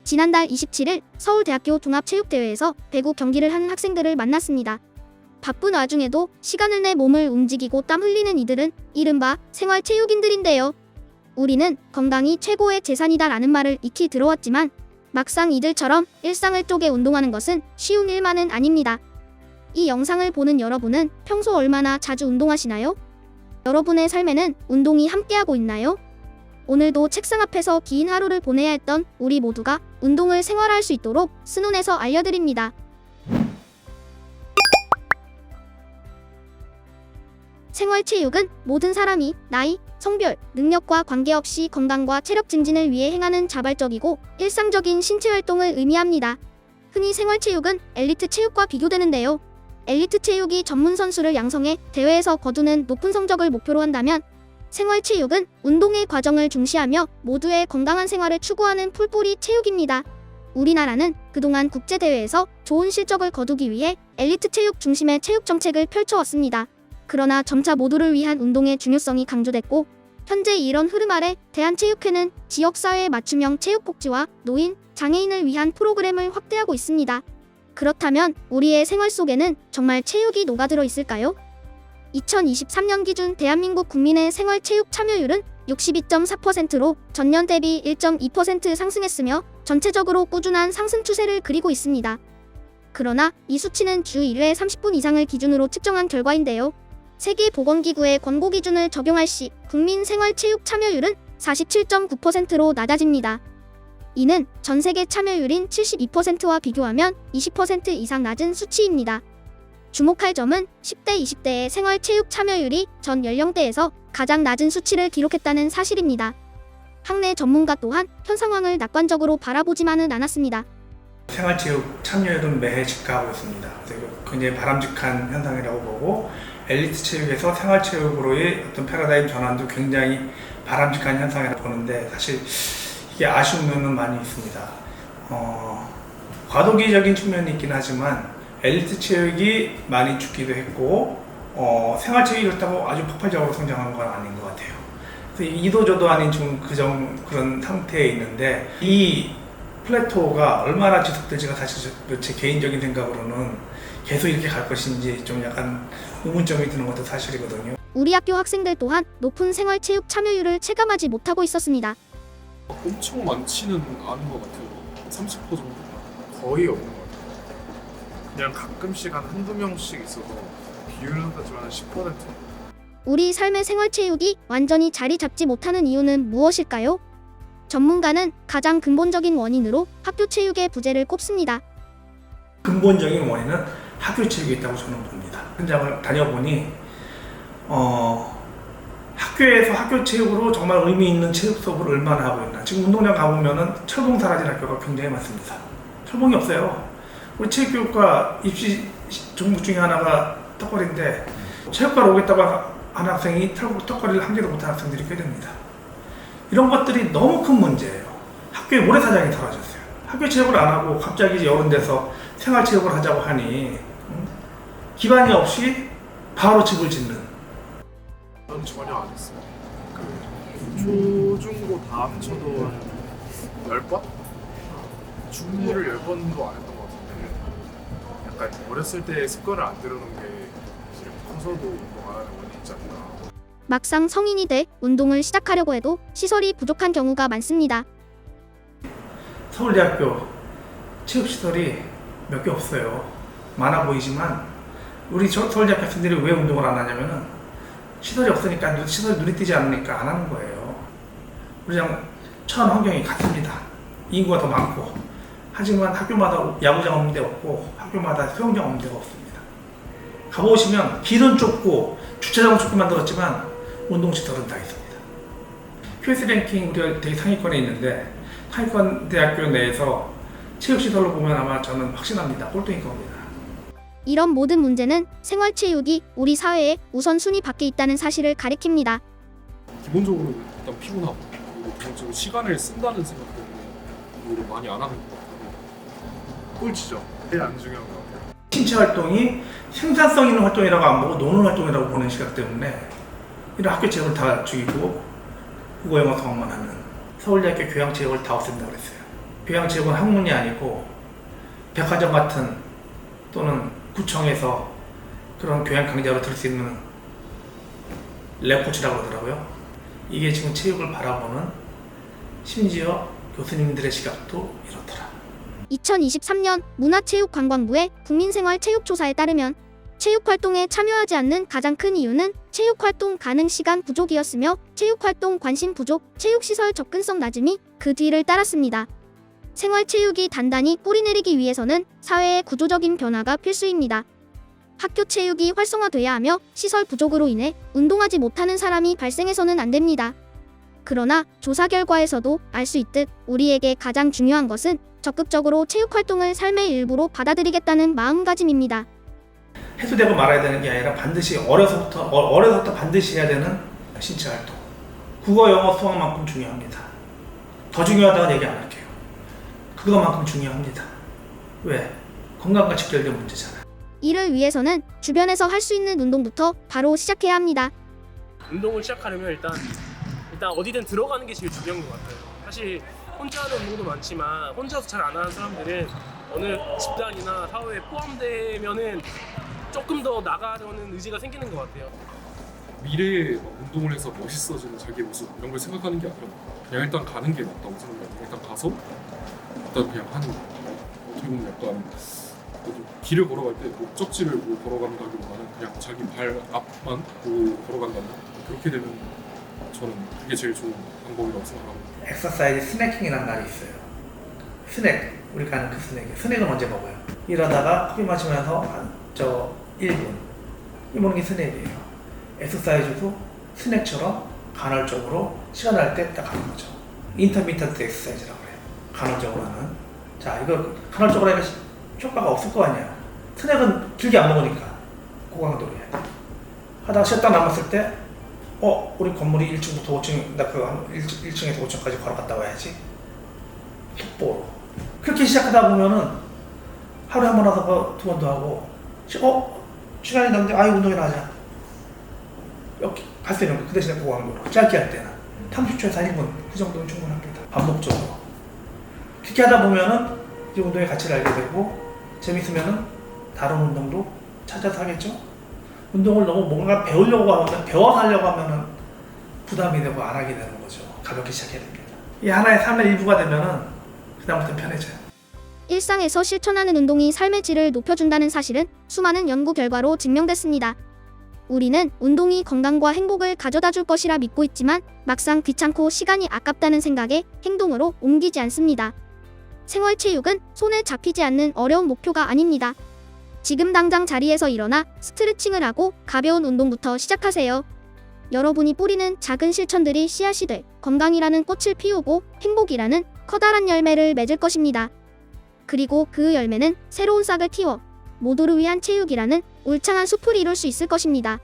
지난달 27일 서울대학교 종합체육대회에서 배구 경기를 하는 학생들을 만났습니다. 바쁜 와중에도 시간을 내 몸을 움직이고 땀 흘리는 이들은 이른바 생활체육인들인데요. 우리는 건강이 최고의 재산이다라는 말을 익히 들어왔지만 막상 이들처럼 일상을 쪼개 운동하는 것은 쉬운 일만은 아닙니다. 이 영상을 보는 여러분은 평소 얼마나 자주 운동하시나요? 여러분의 삶에는 운동이 함께하고 있나요? 오늘도 책상 앞에서 긴 하루를 보내야 했던 우리 모두가 운동을 생활화할 수 있도록 스논에서 알려드립니다. 생활체육은 모든 사람이 나이, 성별, 능력과 관계없이 건강과 체력 증진을 위해 행하는 자발적이고 일상적인 신체활동을 의미합니다. 흔히 생활체육은 엘리트 체육과 비교되는데요. 엘리트 체육이 전문 선수를 양성해 대회에서 거두는 높은 성적을 목표로 한다면 생활체육은 운동의 과정을 중시하며 모두의 건강한 생활을 추구하는 풀뿌리 체육입니다. 우리나라는 그동안 국제대회에서 좋은 실적을 거두기 위해 엘리트 체육 중심의 체육 정책을 펼쳐왔습니다. 그러나 점차 모두를 위한 운동의 중요성이 강조됐고 현재 이런 흐름 아래 대한체육회는 지역사회에 맞춤형 체육복지와 노인, 장애인을 위한 프로그램을 확대하고 있습니다. 그렇다면 우리의 생활 속에는 정말 체육이 녹아들어 있을까요? 2023년 기준 대한민국 국민의 생활체육 참여율은 62.4%로 전년 대비 1.2% 상승했으며 전체적으로 꾸준한 상승 추세를 그리고 있습니다. 그러나 이 수치는 주 1회 30분 이상을 기준으로 측정한 결과인데요. 세계보건기구의 권고 기준을 적용할 시 국민 생활체육 참여율은 47.9%로 낮아집니다. 이는 전 세계 참여율인 72%와 비교하면 20% 이상 낮은 수치입니다. 주목할 점은 10대, 20대의 생활체육 참여율이 전 연령대에서 가장 낮은 수치를 기록했다는 사실입니다. 학내 전문가 또한 현 상황을 낙관적으로 바라보지만은 않았습니다. 생활체육 참여율은 매해 증가하고 있습니다. 그래서 굉장히 바람직한 현상이라고 보고 엘리트 체육에서 생활체육으로의 어떤 패러다임 전환도 굉장히 바람직한 현상이라고 보는데 사실 이게 아쉬운 면은 많이 있습니다. 과도기적인 측면이 있긴 하지만 엘리트 체육이 많이 죽기도 했고 생활체육이 그렇다고 아주 폭발적으로 성장한 건 아닌 것 같아요. 그래서 이도저도 아닌 좀 그런 상태에 있는데 이 플래토가 얼마나 지속될지가 사실 제 개인적인 생각으로는 계속 이렇게 갈 것인지 좀 약간 의문점이 드는 것도 사실이거든요. 우리 학교 학생들 또한 높은 생활체육 참여율을 체감하지 못하고 있었습니다. 엄청 많지는 않은 것 같아요. 30% 정도? 거의 없는 것 같아요. 그냥 가끔씩 한두 명씩 있어서 비율은 따지면 10%? 우리 삶의 생활체육이 완전히 자리 잡지 못하는 이유는 무엇일까요? 전문가는 가장 근본적인 원인으로 학교 체육의 부재를 꼽습니다. 근본적인 원인은 학교 체육에 있다고 저는 봅니다. 현장을 다녀보니 학교에서 학교 체육으로 정말 의미 있는 체육 수업을 얼마나 하고 있나. 지금 운동장 가보면은 철봉 사라진 학교가 굉장히 많습니다. 철봉이 없어요. 우리 체육교육과 입시 종목 중에 하나가 턱걸이인데 체육과로 오겠다고 한 학생이 턱걸이를 한 개도 못한 학생들이 꽤 됩니다. 이런 것들이 너무 큰 문제예요. 학교에 모래사장이 덜어졌어요. 학교 체육을 안 하고 갑자기 여러 데서 생활체육을 하자고 하니 기반이 없이 바로 집을 짓는. 전 전혀 안 했어요. 초중고 다 합쳐도 한 10번? 중고를 10번도 안 했던 것 같은데 약간 어렸을 때 습관을 안 들여놓은 게 사실 커서도 운동 안 하는 원인이지 않나. 막상 성인이 돼 운동을 시작하려고 해도 시설이 부족한 경우가 많습니다. 서울대학교 체육시설이 몇 개 없어요. 많아 보이지만 우리 서울대학교 학생들이 왜 운동을 안 하냐면은 시설이 없으니까, 시설이 눈에 띄지 않으니까 안 하는 거예요. 우리랑 처한 환경이 같습니다. 인구가 더 많고. 하지만 학교마다 야구장 없는 데 없고 학교마다 수영장 없는 데가 없습니다. 가보시면 길은 좁고 주차장은 좁게 만들었지만 운동시설은 다 있습니다. QS 랭킹 우리가 되게 상위권에 있는데 상위권 대학교 내에서 체육시설로 보면 아마 저는 확신합니다. 꼴등일 겁니다. 이런 모든 문제는 생활체육이 우리 사회의 우선순위 밖에 있다는 사실을 가리킵니다. 기본적으로 일단 피곤하고 그리고 시간을 쓴다는 생각 때문에 많이 안 하는 것 같아요. 꼴찌죠. 제일 안 중요한 것 같아요. 신체 활동이 생산성 있는 활동이라고 안 보고 노는 활동이라고 보는 시각 때문에 이런 학교 체육을 다 죽이고 국어, 영어, 수학만 하는 서울대학교 교양 체육을 다 없앤다고 그랬어요. 교양체육은 학문이 아니고 백화점 같은 또는 구청에서 그런 교양 강좌로 들을 수 있는 랩코치라고 그러더라고요. 이게 지금 체육을 바라보는 심지어 교수님들의 시각도 이렇더라. 2023년 문화체육관광부의 국민생활체육조사에 따르면 체육활동에 참여하지 않는 가장 큰 이유는 체육활동 가능 시간 부족이었으며 체육활동 관심 부족, 체육시설 접근성 낮음이 그 뒤를 따랐습니다. 생활체육이 단단히 뿌리내리기 위해서는 사회의 구조적인 변화가 필수입니다. 학교 체육이 활성화돼야 하며 시설 부족으로 인해 운동하지 못하는 사람이 발생해서는 안 됩니다. 그러나 조사 결과에서도 알 수 있듯 우리에게 가장 중요한 것은 적극적으로 체육활동을 삶의 일부로 받아들이겠다는 마음가짐입니다. 해소되고 말아야 되는 게 아니라 반드시 어려서부터 반드시 해야 되는 신체 활동. 국어, 영어, 수학만큼 중요합니다. 더 중요하다고 얘기 안 할게요. 그거만큼 중요합니다. 왜? 건강과 직결된 문제잖아. 이를 위해서는 주변에서 할 수 있는 운동부터 바로 시작해야 합니다. 운동을 시작하려면 일단 어디든 들어가는 게 제일 중요한 것 같아요. 사실 혼자 하는 운동도 많지만 혼자서 잘 안 하는 사람들은 어느 집단이나 사회에 포함되면은 조금 더 나가려는 의지가 생기는 것 같아요. 미래에 막 운동을 해서 멋있어지는 자기 모습 이런 걸 생각하는 게 아니라 그냥 일단 가는 게 맞다고 생각해요. 일단 가서 일단 그냥 하는 거. 어떻게 보면 약간 길을 걸어갈 때 목적지를 보고 걸어간다기보다는 그냥 자기 발 앞만 보고 걸어간다는 그렇게 되면 저는 그게 제일 좋은 방법이라고 생각합니다. 엑서사이즈 스낵킹이라는 날이 있어요. 스낵, 우리가 아는 그 스낵을 언제 먹어요? 이러다가 커피 마시면서 1분 이 먹는 게 스낵이에요. 엑서사이즈도 스낵처럼 간헐적으로 시간 날 때 딱 하는 거죠. 인터미턴트 엑서사이즈라고 해요. 간헐적으로 하는. 자, 이거 간헐적으로 하니까 효과가 없을 거 아니야. 스낵은 길게 안 먹으니까 고강도로 해야 돼. 하다가 쉬었다 남았을 때 우리 건물이 1층부터 5층, 나 그 1층에서 5층까지 걸어갔다 와야지. 속보로. 그렇게 시작하다 보면은 하루에 한 번 하다가 두 번도 하고, 시간이 남는데, 운동이나 하자. 이렇게 할 수 있는 거. 그 대신에 고강도로. 짧게 할 때는. 30초에서 1분. 그 정도면 충분합니다. 반복적으로. 그렇게 하다 보면은 이 운동의 가치를 알게 되고, 재밌으면은 다른 운동도 찾아서 하겠죠? 운동을 너무 뭔가 배워서 하려고 하면은 부담이 되고 안 하게 되는 거죠. 가볍게 시작해야 됩니다. 이 하나의 삶의 일부가 되면은 그다음부터 편해져요. 일상에서 실천하는 운동이 삶의 질을 높여준다는 사실은 수많은 연구 결과로 증명됐습니다. 우리는 운동이 건강과 행복을 가져다 줄 것이라 믿고 있지만 막상 귀찮고 시간이 아깝다는 생각에 행동으로 옮기지 않습니다. 생활체육은 손에 잡히지 않는 어려운 목표가 아닙니다. 지금 당장 자리에서 일어나 스트레칭을 하고 가벼운 운동부터 시작하세요. 여러분이 뿌리는 작은 실천들이 씨앗이 돼 건강이라는 꽃을 피우고 행복이라는 커다란 열매를 맺을 것입니다. 그리고 그 열매는 새로운 싹을 틔워 모두를 위한 체육이라는 울창한 숲을 이룰 수 있을 것입니다.